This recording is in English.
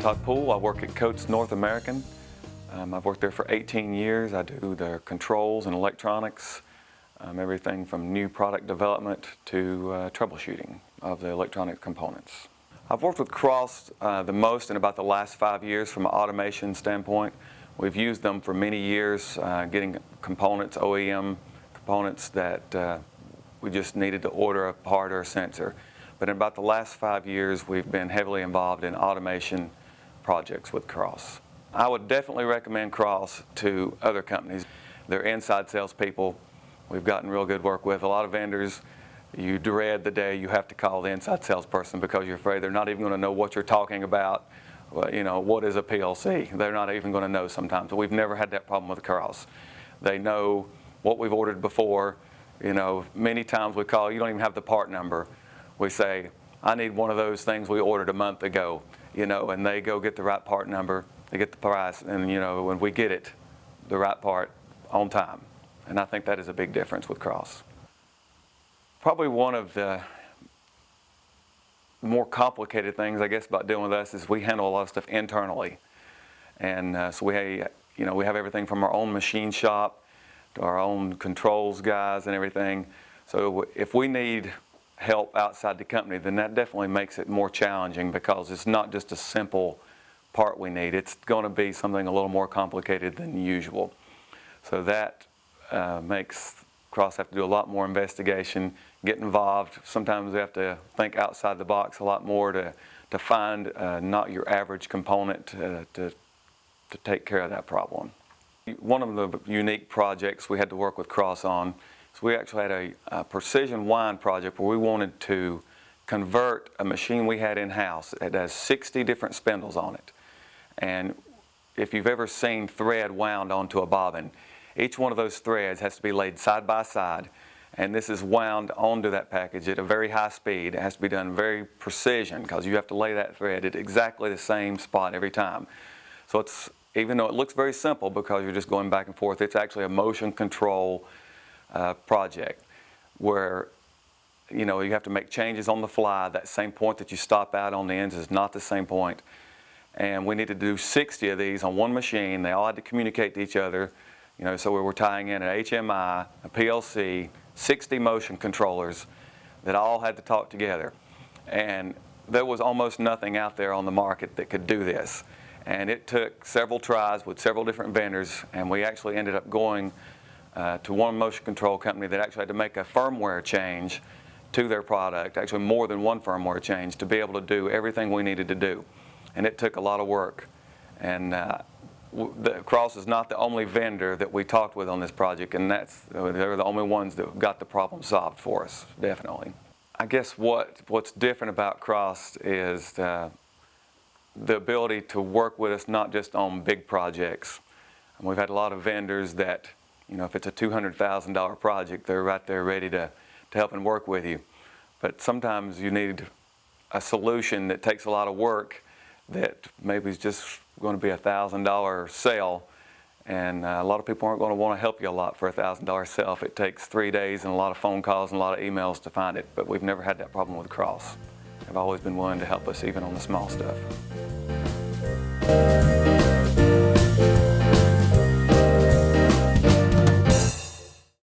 Todd Poole. I work at Coates North American. I've worked there for 18 years. I do their controls and electronics, everything from new product development to troubleshooting of the electronic components. I've worked with Cross the most in about the last 5 years from an automation standpoint. We've used them for many years, getting components, OEM components that we just needed to order a part or a sensor. But in about the last 5 years, we've been heavily involved in automation projects with Cross. I would definitely recommend Cross to other companies. They're inside salespeople we've gotten real good work with. A lot of vendors, you dread the day you have to call the inside salesperson because you're afraid they're not even going to know what you're talking about. You know, what is a PLC? They're not even going to know sometimes. We've never had that problem with Cross. They know what we've ordered before. You know, many times we call, you don't even have the part number. We say, I need one of those things we ordered a month ago, you know, and they go get the right part number, they get the price, and you know, when we get it, the right part on time. And I think that is a big difference with Cross. Probably one of the more complicated things, I guess, about dealing with us is we handle a lot of stuff internally. And so we have everything from our own machine shop to our own controls guys and everything. So if we need help outside the company, then that definitely makes it more challenging because it's not just a simple part we need. It's going to be something a little more complicated than usual. So that makes Cross have to do a lot more investigation, get involved. Sometimes we have to think outside the box a lot more to find not your average component to take care of that problem. One of the unique projects we had to work with Cross on, so we actually had a precision wind project where we wanted to convert a machine we had in-house. It has 60 different spindles on it. And if you've ever seen thread wound onto a bobbin, each one of those threads has to be laid side by side. And this is wound onto that package at a very high speed. It has to be done very precision because you have to lay that thread at exactly the same spot every time. So it's, even though it looks very simple because you're just going back and forth, it's actually a motion control project where you have to make changes on the fly. That same point that you stop out on the ends is not the same point. And we needed to do 60 of these on one machine. They all had to communicate to each other. So we were tying in an HMI, a PLC, 60 motion controllers that all had to talk together. And there was almost nothing out there on the market that could do this. And it took several tries with several different vendors, and we actually ended up going to one motion control company that actually had to make a firmware change to their product, actually more than one firmware change, to be able to do everything we needed to do. And it took a lot of work. And Cross is not the only vendor that we talked with on this project, and they're the only ones that got the problem solved for us, definitely. I guess what's different about Cross is the ability to work with us not just on big projects. And we've had a lot of vendors that, if it's a $200,000 project, they're right there ready to help and work with you. But sometimes you need a solution that takes a lot of work that maybe is just going to be a $1,000 sale, and a lot of people aren't going to want to help you a lot for a $1,000 sale if it takes 3 days and a lot of phone calls and a lot of emails to find it. But we've never had that problem with Cross. They've always been willing to help us even on the small stuff.